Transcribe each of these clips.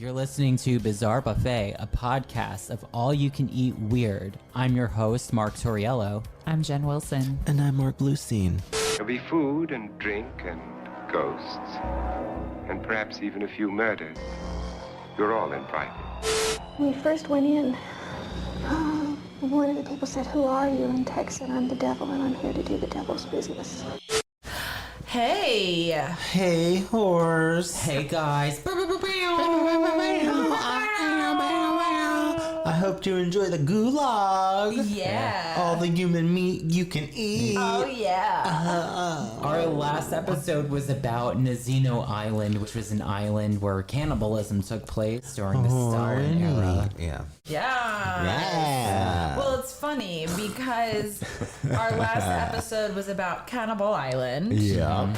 You're listening to Bizarre Buffet, a podcast of all-you-can-eat weird. I'm your host, Mark Torriello. I'm Jen Wilson. And I'm Mark Bluestein. There'll be food and drink and ghosts, and perhaps even a few murders. You're all invited. When we first went in, one of the people said, "Who are you?" And Tex said, "I'm the devil, and I'm here to do the devil's business." Hey. Hey, horse. Hey, guys. I hope you enjoy the gulag. Yeah. All the human meat you can eat. Oh, yeah. Our last episode was about Nazino Island, which was an island where cannibalism took place during the Stalin era. Yeah. Yeah. Yeah. Well, it's funny because our last episode was about Cannibal Island. Yeah.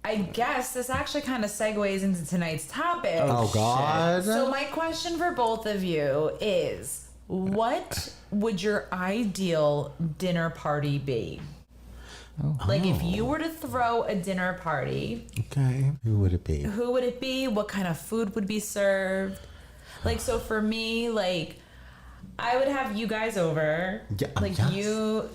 I guess this actually kind of segues into tonight's topic. Oh, God. So my question for both of you is, what would your ideal dinner party be? Like, if you were to throw a dinner party, Okay. Who would it be? who would it be? What kind of food would be served? Like, so for me, like, I would have you guys over. Yeah, Like, yes. you,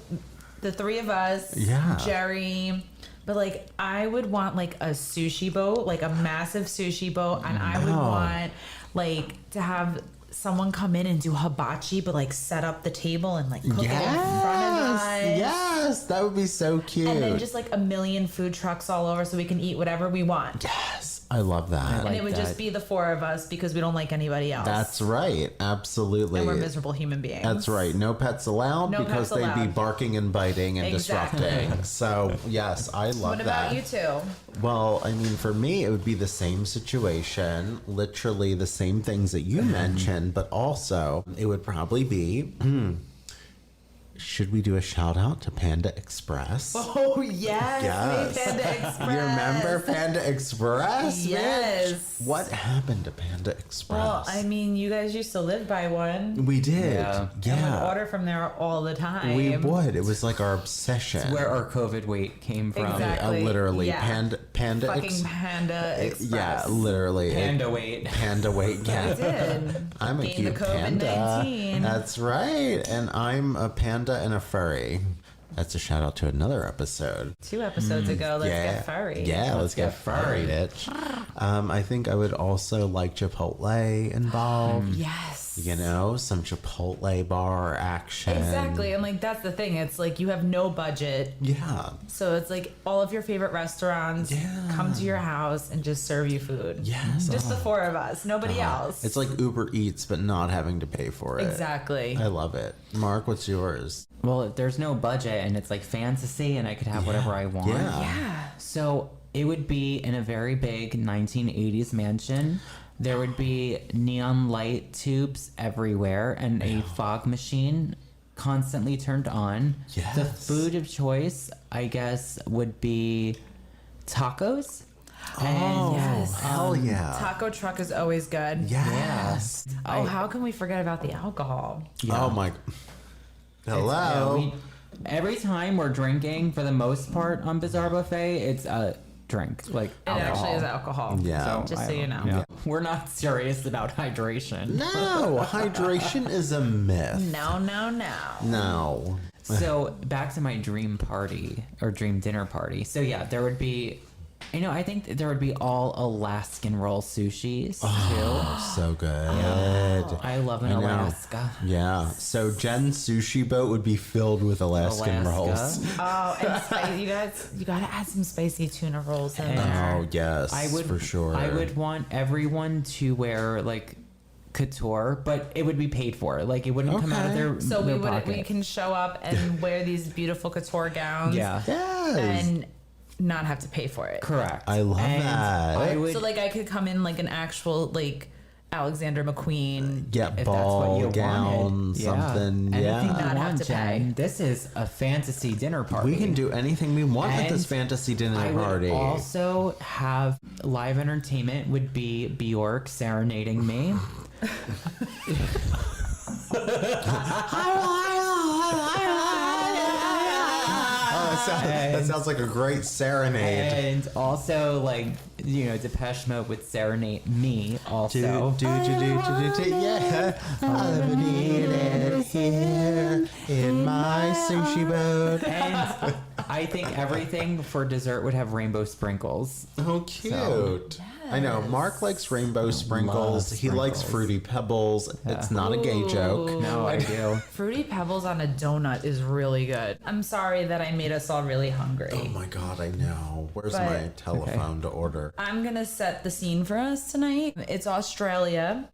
the three of us, Yeah. Jerry. But, like, I would want, like, a sushi boat, like a massive sushi boat. And I would want, like, to have someone come in and do hibachi, but, like, set up the table and, like, cook it in front of us. Yes. That would be so cute. And then just, like, a million food trucks all over so we can eat whatever we want. Yes. I love that. And it would that. just be the four of us because we don't like anybody else. That's right. Absolutely. And we're miserable human beings. That's right. No pets allowed No because pets they'd be allowed. barking and biting and Exactly. disrupting. So, yes, I love What that. about you two? Well, I mean, for me, it would be the same situation, literally the same things that you mentioned, but also it would probably be, should we do a shout out to Panda Express? Oh, yes. Yes. Panda Express. You remember Panda Express? Yes. Mitch? What happened to Panda Express? Well, I mean, you guys used to live by one. we did. Yeah. And Yeah. would order from there all the time. We would. It was like our obsession. Where our COVID weight came from. Exactly. Literally. Yeah. Panda Fucking Panda Express. Yeah, literally. Panda weight. Panda weight. Yeah. I did. I'm a Gained cute the panda. COVID-19. That's right. And I'm a panda and a furry. That's a shout out to another episode. 2 episodes ago, let's get furry. Yeah, let's get furry, furry. bitch. I think I would also like Chipotle involved. Yes. You know, some Chipotle bar action. Exactly. And like that's the thing. It's like you have no budget. Yeah. So it's like all of your favorite restaurants come to your house and just serve you food. Yes. Just the 4 of us. Nobody else. It's like Uber Eats, but not having to pay for it. Exactly. I love it. Mark, what's yours? Well, there's no budget, and it's like fantasy, and I could have whatever I want. Yeah. So it would be in a very big 1980s mansion. There would be neon light tubes everywhere and a fog machine constantly turned on. Yes. The food of choice, I guess, would be tacos. Oh, Yes. hell yeah. Taco truck is always good. Yes. Oh, how can we forget about the alcohol? Oh my. Hello. Yeah, every time we're drinking, for the most part on Bizarre Buffet, it's a drink. Like It actually is alcohol. Yeah. Just so you know. Yeah. We're not serious about hydration. No, hydration is a myth. No. No. So back to my dream party or dream dinner party. So yeah, there would be, I think there would be all Alaskan roll sushis too. So good. I love an I know. Alaska. Yeah. So Jen's sushi boat would be filled with Alaskan rolls. Oh, and spicy. You gotta add some spicy tuna rolls in there. Oh yes, I would for sure. I would want everyone to wear like couture, but it would be paid for. Like it wouldn't come out of their So their we pocket. can show up and wear these beautiful couture gowns. Yeah. Yes. And not have to pay for it. Correct. I love And that. I would, So like I could come in like an actual like Alexander McQueen. Yeah, if that's ball what you gown, wanted. something. Anything Yeah. you Not have want, to Jen. pay. This is a fantasy dinner party. We can do anything we want at this And fantasy dinner I party. would also have live entertainment would be Bjork serenading me. Oh That sounds like a great serenade. And also, like, you know, Depeche Mode would serenade me also. Yeah, I need it here in my sushi boat. And I think everything for dessert would have rainbow sprinkles. Oh, cute. I know. Mark likes rainbow sprinkles. He likes Fruity Pebbles. It's not a gay joke. No, I do. Fruity Pebbles on a donut is really good. I'm sorry that I made us all really hungry. Oh my God, I know. Where's But- my telephone to order? I'm going to set the scene for us tonight. It's Australia,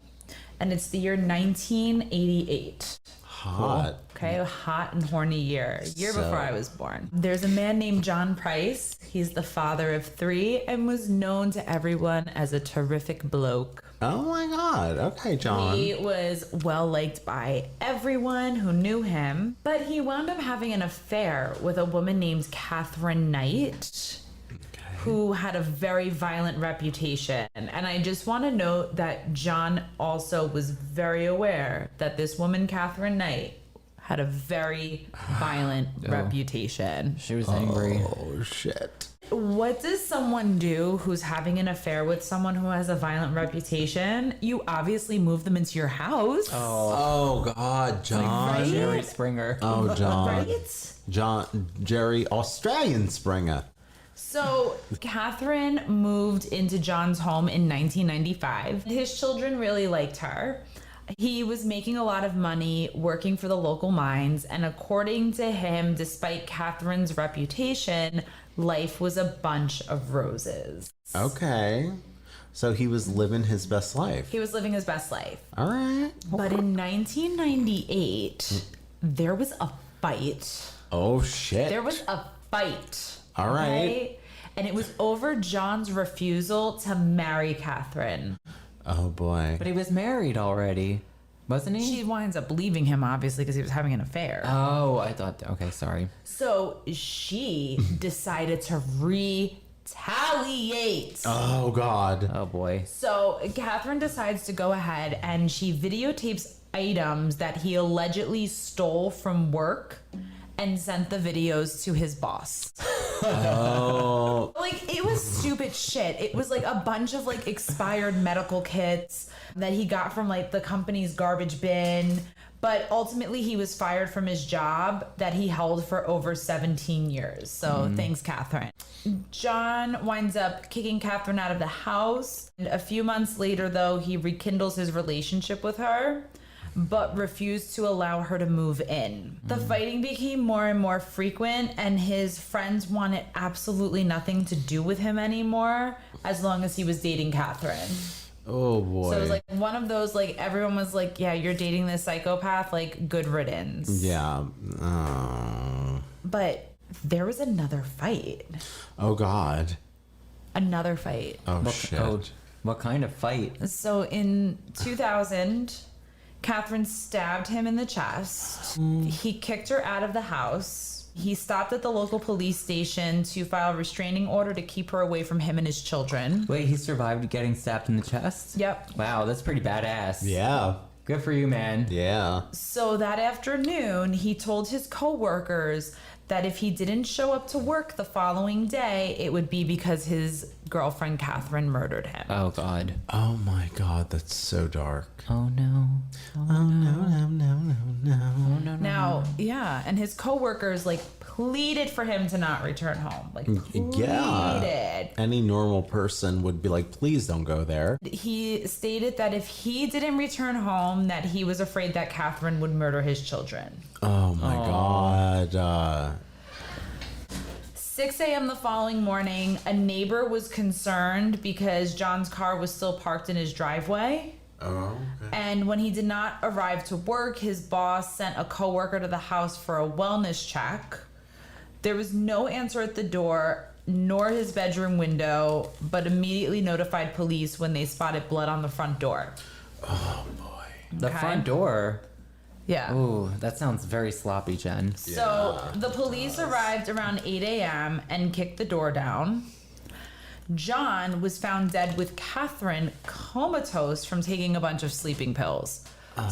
and it's the year 1988. Hot. Okay, a hot and horny year So- before I was born. There's a man named John Price. He's the father of 3 and was known to everyone as a terrific bloke. Oh my God. Okay, John. He was well liked by everyone who knew him, but he wound up having an affair with a woman named Katherine Knight, who had a very violent reputation. And I just want to note that John also was very aware that this woman, Katherine Knight, had a very violent reputation. She was angry. Oh, shit. What does someone do who's having an affair with someone who has a violent reputation? You obviously move them into your house. Oh, God, John. Right? Jerry Springer. Oh, John. Right? Jerry, Australian Springer. So, Katherine moved into John's home in 1995. His children really liked her. He was making a lot of money working for the local mines, and according to him, despite Katherine's reputation, life was a bunch of roses. Okay. So he was living his best life. He was living his best life. All right. But in 1998, there was a fight. Oh, shit. There was a fight. All right. okay? And it was over John's refusal to marry Katherine. Oh, boy. But he was married already, wasn't he? She winds up leaving him, obviously, because he was having an affair. Oh, I thought. Okay, sorry. So she decided to retaliate. Oh, God. Oh boy. So Katherine decides to go ahead and she videotapes items that he allegedly stole from work and sent the videos to his boss. Oh. Like, it was stupid shit. It was like a bunch of like expired medical kits that he got from like the company's garbage bin. But ultimately, he was fired from his job that he held for over 17 years. So thanks, Katherine. John winds up kicking Katherine out of the house. And a few months later, though, he rekindles his relationship with her, but refused to allow her to move in. The fighting became more and more frequent, and his friends wanted absolutely nothing to do with him anymore as long as he was dating Katherine. Oh, boy. So it was like one of those, like, everyone was like, yeah, you're dating this psychopath, like, good riddance. Yeah. Oh. But there was another fight. Oh, God. Another fight. Oh, What, shit. oh, what kind of fight? So in 2000, Katherine stabbed him in the chest. He kicked her out of the house. He stopped at the local police station to file a restraining order to keep her away from him and his children. Wait, he survived getting stabbed in the chest? Yep. Wow, that's pretty badass. Yeah. Good for you, man. Yeah. So that afternoon, he told his coworkers that if he didn't show up to work the following day, it would be because his girlfriend Katherine murdered him. Oh God. Oh, my God. That's so dark. Oh no. Oh, no. Now, yeah, and his coworkers like pleaded for him to not return home. Like pleaded. Yeah. Any normal person would be like, please don't go there. He stated that if he didn't return home, that he was afraid that Katherine would murder his children. Oh, my God. 6 a.m. the following morning, a neighbor was concerned because John's car was still parked in his driveway. Oh, okay. And when he did not arrive to work, his boss sent a coworker to the house for a wellness check. There was no answer at the door, nor his bedroom window, but immediately notified police when they spotted blood on the front door. Oh, boy. The Okay. front door. Yeah. Ooh, that sounds very sloppy, Jen. So the police arrived around 8 a.m. and kicked the door down. John was found dead with Katherine comatose from taking a bunch of sleeping pills.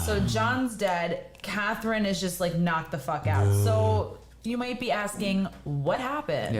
So John's dead. Katherine is just like knocked the fuck out. So You might be asking, what happened?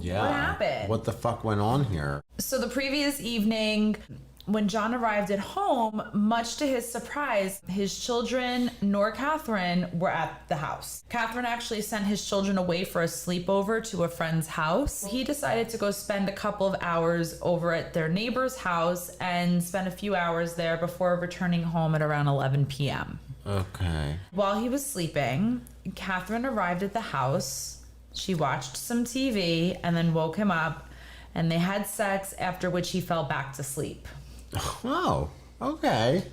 Yeah. What happened? What the fuck went on here? So the previous evening, when John arrived at home, much to his surprise, his children nor Katherine were at the house. Katherine actually sent his children away for a sleepover to a friend's house. He decided to go spend a couple of hours over at their neighbor's house and spend a few hours there before returning home at around 11 p.m. Okay. While he was sleeping, Katherine arrived at the house. She watched some TV and then woke him up, and they had sex, after which he fell back to sleep. Oh, okay.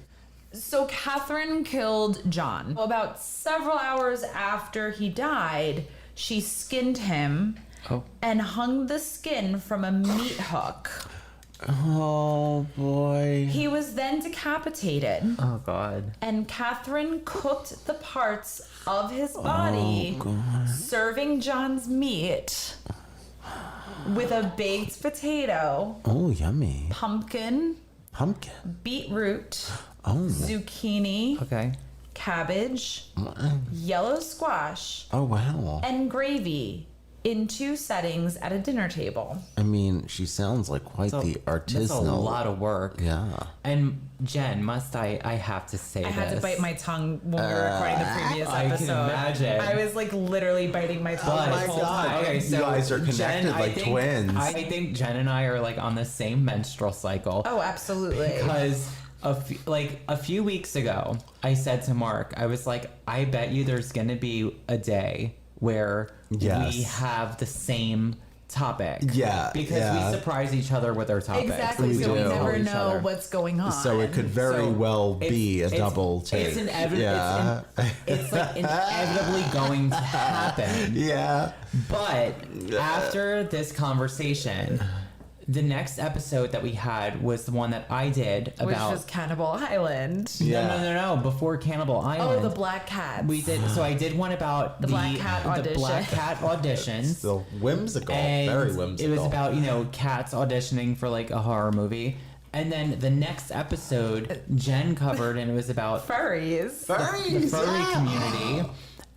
So Katherine killed John. About several hours after he died, she skinned him and hung the skin from a meat hook. Oh, boy. He was then decapitated. Oh, God. And Katherine cooked the parts of his body, serving John's meat with a baked potato, Oh, yummy. pumpkin, beetroot, zucchini, Okay. cabbage, yellow squash, Oh, wow. and gravy in 2 settings at a dinner table. I mean, she sounds like quite the artisanal. That's a lot of work. Yeah. And Jen, I have to say I had to this. bite my tongue when we were recording the previous I episode. can imagine. I was like literally biting my tongue. But- the Oh my whole God. time. Okay, so You guys are connected Jen, like twins. I think Jen and I are like on the same menstrual cycle. Oh, absolutely. Because a few weeks ago, I said to Mark, I was like, I bet you there's gonna be a day where Yes. we have the same topic. Yeah, Because yeah. we surprise each other with our topics. Exactly. We So we do. never Each know other. what's going on. So it could very So well be a it's- double take. It's Yeah. it's like inevitably going to happen. Yeah. But after this conversation, the next episode that we had was the one that I did which about. was Cannibal Island. Yeah. No. Before Cannibal Island. Oh, the black cats. We did. So I did one about the Black Cat audition. Black Cat auditions. So whimsical. And Very whimsical. it was about, cats auditioning for like a horror movie. And then the next episode, Jen covered, and it was about Furries. Furries, the furry yeah. community.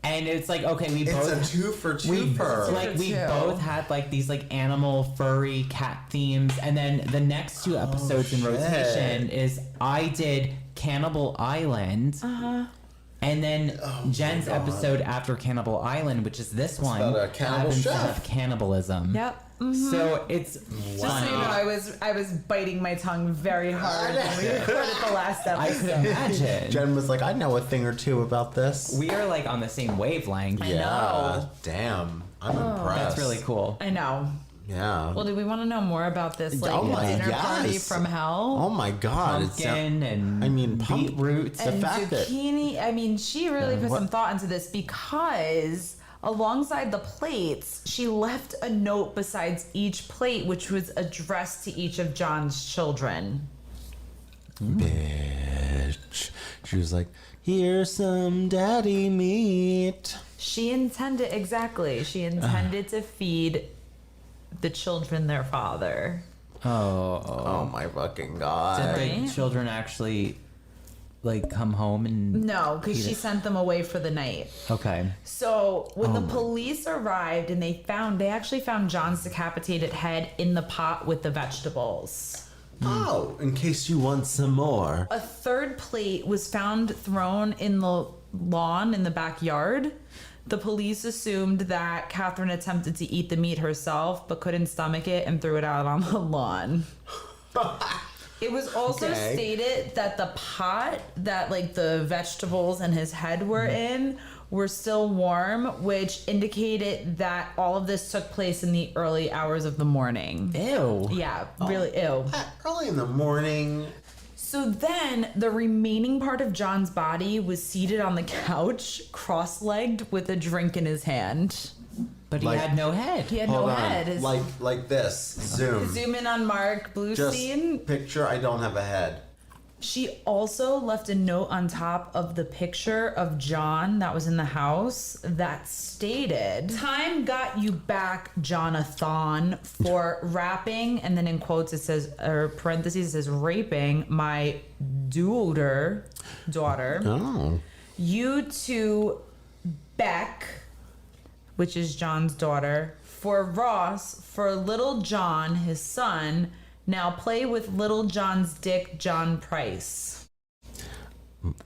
And it's like, okay, we It's both a two for two we for. we both had like these like animal furry cat themes, and then the next 2 episodes in shit. rotation is I did Cannibal Island, and then Jen's episode after Cannibal Island, which is this one, about a cannibal happens to chef. have cannibalism. Yep. So it's Just so you know, I was biting my tongue very hard when we recorded the last I episode. could imagine. Jen was like, I know a thing or two about this. We are like on the same wavelength. I yeah. know. Damn. I'm impressed. That's really cool. I know. Yeah. Well, do we want to know more about this like Oh my- dinner party yes. from hell? Oh my God. Pumpkin and beetroot. the And fact that- zucchini. I mean, she really put what- some thought into this because alongside the plates, she left a note besides each plate, which was addressed to each of John's children. Bitch. She was like, here's some daddy meat. She intended to feed the children their father. Oh my fucking God. Did Right. the children actually like come home and No, because she sent them away for the night. Okay. So when the police arrived and they actually found John's decapitated head in the pot with the vegetables. Oh, in case you want some more. A third plate was found thrown in the lawn in the backyard. The police assumed that Katherine attempted to eat the meat herself but couldn't stomach it and threw it out on the lawn. It was also Okay. stated that the pot that like the vegetables and his head were in were still warm, which indicated that all of this took place in the early hours of the morning. Ew. Yeah, really ew. Early in the morning. So then the remaining part of John's body was seated on the couch, cross-legged with a drink in his hand. But he Like- had no head. He had Hold no on. head. Like this. Zoom. Zoom in on Mark Just Bluestein. picture I don't have a head. She also left a note on top of the picture of John that was in the house that stated, "Time got you back, Jonathan, for rapping," and then in quotes it says, or parentheses it says, "raping my daughter. Oh. You to Beck which is John's daughter, for Ross, for little John, his son, now play with little John's dick, John Price.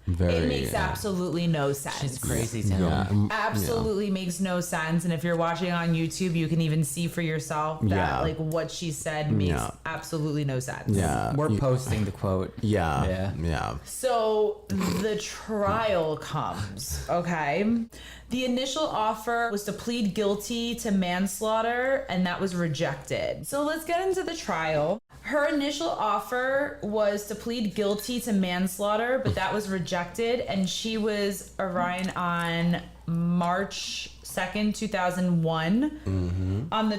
It makes absolutely no sense. She's crazy town. Absolutely makes no sense. And if you're watching on YouTube, you can even see for yourself that like what she said makes absolutely no sense. Yeah. We're posting the quote. Yeah. So the trial comes, okay? The initial offer was to plead guilty to manslaughter, and that was rejected. So let's get into the trial. Her initial offer was to plead guilty to manslaughter, but that was rejected, and she was arraigned on March 2nd, 2001, on the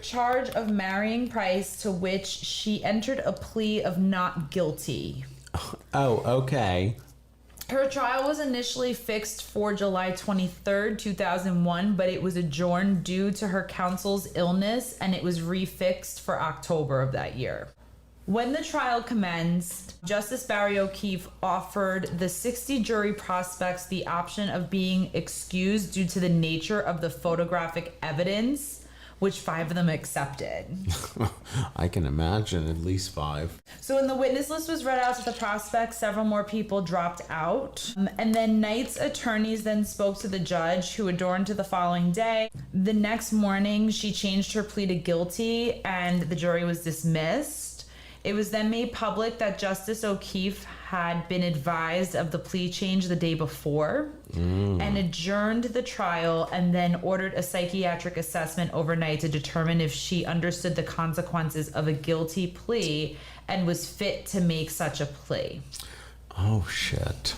charge of marrying Price, to which she entered a plea of not guilty. Oh, okay. Her trial was initially fixed for July 23rd, 2001, but it was adjourned due to her counsel's illness, and it was refixed for October of that year. When the trial commenced, Justice Barry O'Keefe offered the 60 jury prospects the option of being excused due to the nature of the photographic evidence, which 5 of them accepted. I can imagine at least 5. So when the witness list was read out to the prospects, several more people dropped out. And then Knight's attorneys then spoke to the judge, who adjourned to the following day. The next morning, she changed her plea to guilty, and the jury was dismissed. It was then made public that Justice O'Keefe had been advised of the plea change the day before and adjourned the trial, and then ordered a psychiatric assessment overnight to determine if she understood the consequences of a guilty plea and was fit to make such a plea. Oh, shit.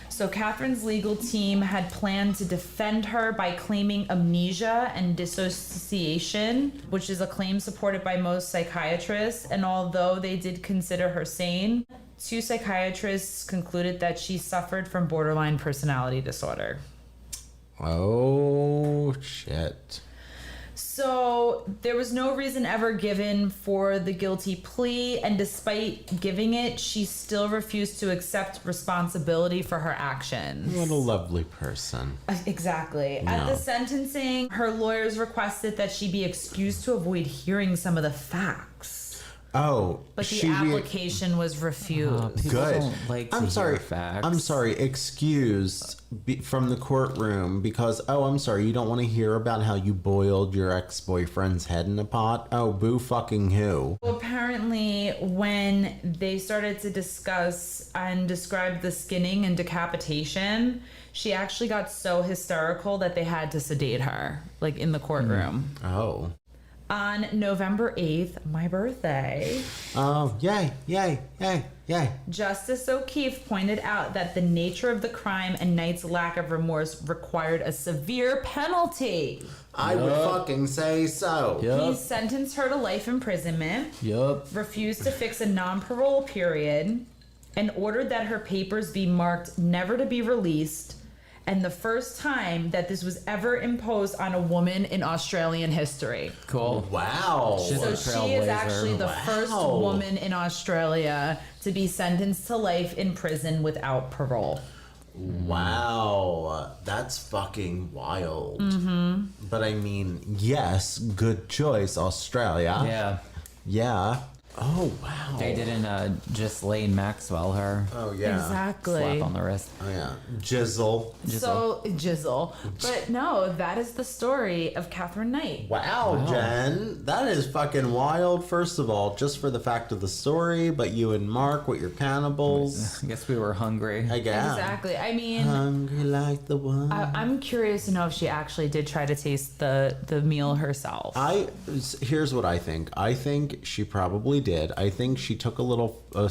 So Katherine's legal team had planned to defend her by claiming amnesia and dissociation, which is a claim supported by most psychiatrists. And although they did consider her sane, 2 psychiatrists concluded that she suffered from borderline personality disorder. Oh, shit. So there was no reason ever given for the guilty plea, and despite giving it, she still refused to accept responsibility for her actions. What a lovely person. Exactly. At the sentencing, her lawyers requested that she be excused to avoid hearing some of the facts. Oh, But the application was refused. People good. don't like to I'm sorry. hear facts. I'm sorry. Excused from the courtroom because I'm sorry. You don't want to hear about how you boiled your ex-boyfriend's head in a pot. Oh, boo fucking who? Well, apparently, when they started to discuss and describe the skinning and decapitation, she actually got so hysterical that they had to sedate her, like in the courtroom. Oh. On November 8th, my birthday, Oh, yay, yay, yay, yay. Justice O'Keefe pointed out that the nature of the crime and Knight's lack of remorse required a severe penalty. I would fucking say so. He sentenced her to life imprisonment, refused to fix a non-parole period, and ordered that her papers be marked never to be released, and the first time that this was ever imposed on a woman in Australian history. Cool. Wow. She's So a she is trailblazer. actually the first Wow. woman in Australia to be sentenced to life in prison without parole. Wow. That's fucking wild. Mm-hmm. But I mean, yes, good choice, Australia. Yeah. Yeah. Oh, wow. They didn't just Lane Maxwell her. Oh, yeah. Exactly. Slap on the wrist. Oh, yeah. Jizzle. So, jizzle. But no, that is the story of Katherine Knight. Wow, Jen. That is fucking wild, first of all, just for the fact of the story, but you and Mark with your cannibals. I guess we were hungry. I guess. Exactly. I mean, Hungry like the one. I'm curious to know if she actually did try to taste the meal herself. Here's what I think. I think she probably did. I think she took a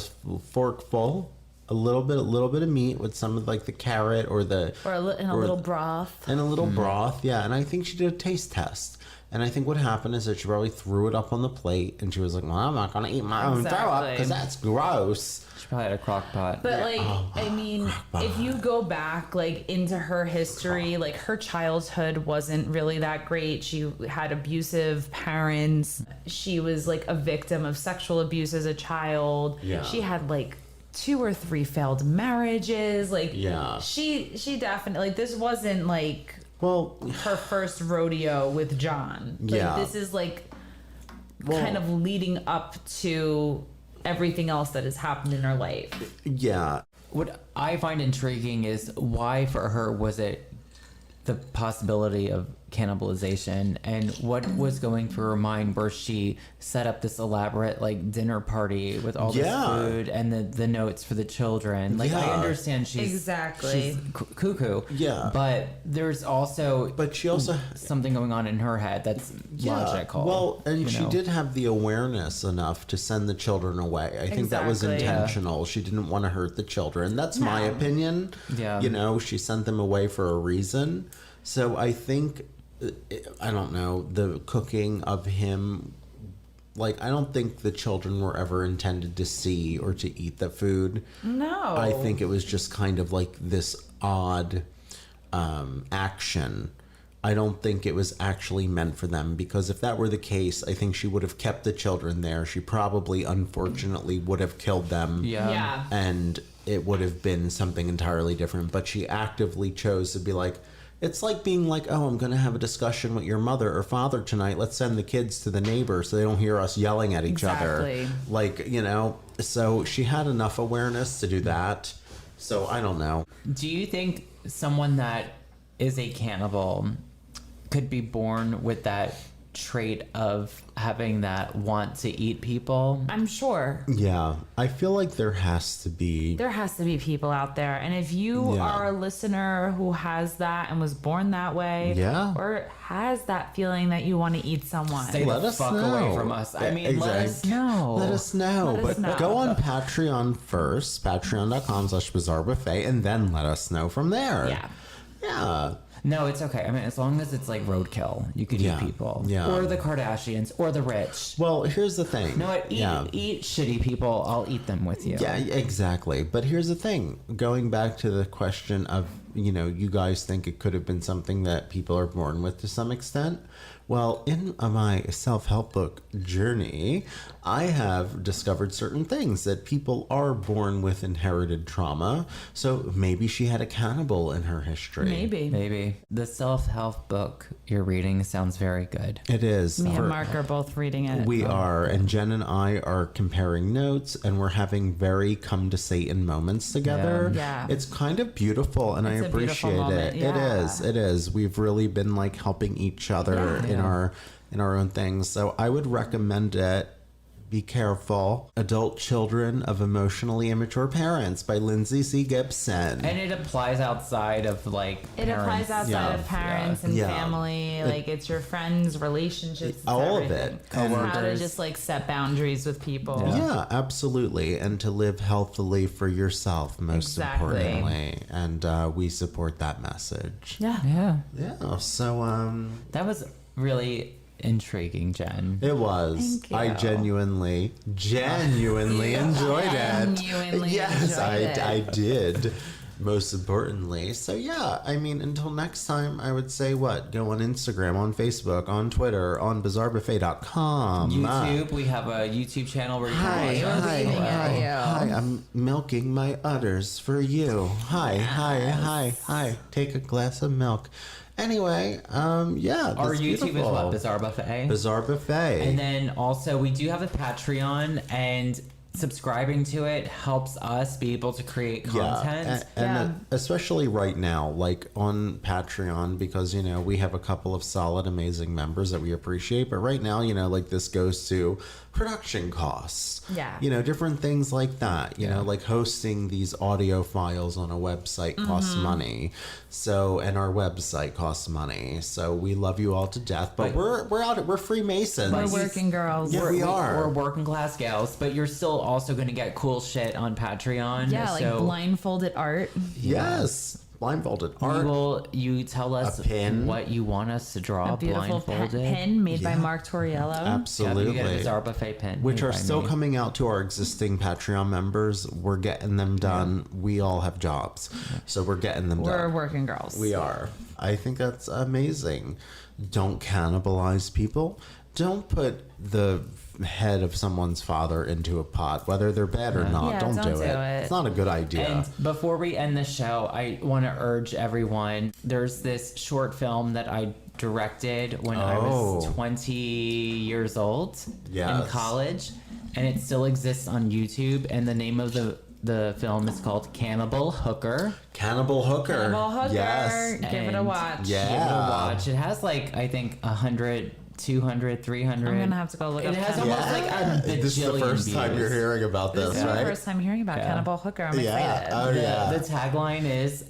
forkful, a little bit of meat with some of like the carrot or a little broth. and a little broth. Yeah, and I think she did a taste test. And I think what happened is that she probably threw it up on the plate, and she was like, "Well, I'm not gonna eat my own throw up because that's gross." She probably had a crock pot. But like, I mean, if you go back like into her history, like her childhood wasn't really that great. She had abusive parents. She was like a victim of sexual abuse as a child. Yeah. She had like 2 or 3 failed marriages. Like, Yeah. she definitely, like, this wasn't like Well, her first rodeo with John. Like, Yeah. this is like kind of leading up to everything else that has happened in her life. yeah. What I find intriguing is why for her was it the possibility of cannibalization, and what was going through her mind where she set up this elaborate like dinner party with all this Yeah. food and the notes for the children. Like, I Yeah. understand she's cuckoo. Yeah. But there's also But she also something going on in her head that's logical. Well, and you she know? did have the awareness enough to send the children away. I think that was Exactly. intentional. She didn't want to hurt the children. That's my opinion. Yeah. You know, she sent them away for a reason. So I think, I don't know, the cooking of him, like, I don't think the children were ever intended to see or to eat the food. No. I think it was just kind of like this odd action. I don't think it was actually meant for them, because if that were the case, I think she would have kept the children there. She probably, unfortunately, would have killed them. Yeah. And it would have been something entirely different. But she actively chose to be like, it's like being like, oh, I'm going to have a discussion with your mother or father tonight. Let's send the kids to the neighbor so they don't hear us yelling at each Exactly. other. Like, you know, so she had enough awareness to do that. So I don't know. Do you think someone that is a cannibal could be born with that trait of having that want to eat people? I'm sure. Yeah, I feel like there has to be. There has to be people out there. And if you Yeah. are a listener who has that and was born that way, Yeah. or has that feeling that you want to eat someone, Stay Let the us fuck know. away from us. I mean, let us Exactly. know. Let us know. Let us But know. go on Patreon first, patreon.com/Bizarre Buffet, and then let us know from there. Yeah. Yeah. No, it's okay. I mean, as long as it's like roadkill, you could Yeah, eat people. yeah. Or the Kardashians, or the rich. Well, here's the thing. You know what? Eat shitty people. I'll eat them with you. Yeah, exactly. But here's the thing. Going back to the question of, you know, you guys think it could have been something that people are born with to some extent. Well, in my self-help book journey, I have discovered certain things that people are born with inherited trauma. So maybe she had a cannibal in her history. maybe. Maybe. The self-help book you're reading sounds very good. It is. Me For- and Mark are both reading it. We are, and Jen and I are comparing notes, and we're having very come to Satan moments together. Yeah. It's kind of beautiful, and It's I a beautiful appreciate moment, it. yeah. It is. We've really been like helping each other in our own things. So I would recommend it. Be careful. Adult Children of Emotionally Immature Parents by Lindsay C. Gibson. And it applies outside of like It applies parents. outside Yeah. of parents and Yeah. family. Like, it's your friends, relationships, it's All of everything. it. It's how to Coworkers. just like set boundaries with people. Yeah, absolutely. And to live healthily for yourself, most Exactly. importantly. And we support that message. Yeah. Yeah. Yeah, so That was really intriguing, Jen. it was. Thank you. I genuinely enjoyed it. Genuinely Yes, enjoyed I it. did. Most importantly. So yeah, I mean, until next time, I would say what? Go on Instagram, on Facebook, on Twitter, on bizarrebuffet.com. YouTube, we have a YouTube channel where you can Hi, watch we're us. hi, leaving it hi, at you. hi, I'm milking my udders for you. Hi. Take a glass of milk. Anyway, yeah. Our that's YouTube is beautiful. what? Bizarre Buffet. Bizarre Buffet. And then also we do have a Patreon, and subscribing to it helps us be able to create content. And especially right now, like on Patreon, because, you know, we have a couple of solid, amazing members that we appreciate. But right now, you know, like this goes to production costs. Yeah. You know, different things like that. You know, like hosting these audio files on a website costs money. So, and our website costs money. So we love you all to death. But we're Freemasons. We're working girls. Yeah, we are. We're working class gals, but you're still also going to get cool shit on Patreon. Yeah, like so blindfolded art. Yes. Blindfolded art. you tell us A pin. what you want us to draw A beautiful blindfolded. pen made by Mark Torriello. Yeah, Absolutely. you get a Bizarre Buffet pin. Which made are by still me. coming out to our existing Patreon members. We're getting them done. We all have jobs, so we're getting them We're done. working girls. We are. I think that's amazing. Don't cannibalize people. Don't put the head of someone's father into a pot, whether they're bad or not. Yeah, don't don't do do it. it. It's not a good idea. And before we end the show, I want to urge everyone. There's this short film that I directed when I was 20 years old in Yes. college, and it still exists on YouTube. And the name of the film is called Cannibal Hooker. Cannibal Hooker. Cannibal Hooker. Yes. Give it a And watch. Yeah. Give it a watch. It has like, I think 100, 200, 300. I'm gonna have to go look It up has Cannibal almost like a bajillion This is the first time views. you're hearing about this, This is right? the first time hearing about Cannibal Hooker. I'm excited. Oh, yeah. The tagline is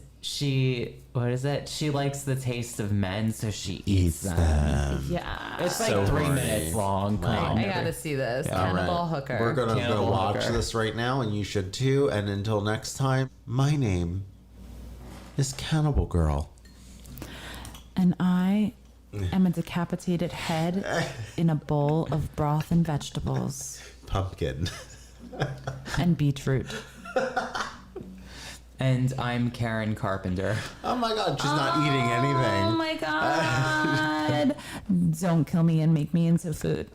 what is it? She likes the taste of men, so she eats them. Yeah. It's like So 3 great. minutes long. Come I gotta see this. All Cannibal right. Hooker. We're going to go Cannibal watch Hooker. this right now, and you should too. And until next time, my name is Cannibal Girl. And I am a decapitated head in a bowl of broth and vegetables Pumpkin. and beetroot. And I'm Karen Carpenter. Oh my God, she's not eating anything. Oh my god. Don't kill me and make me into food.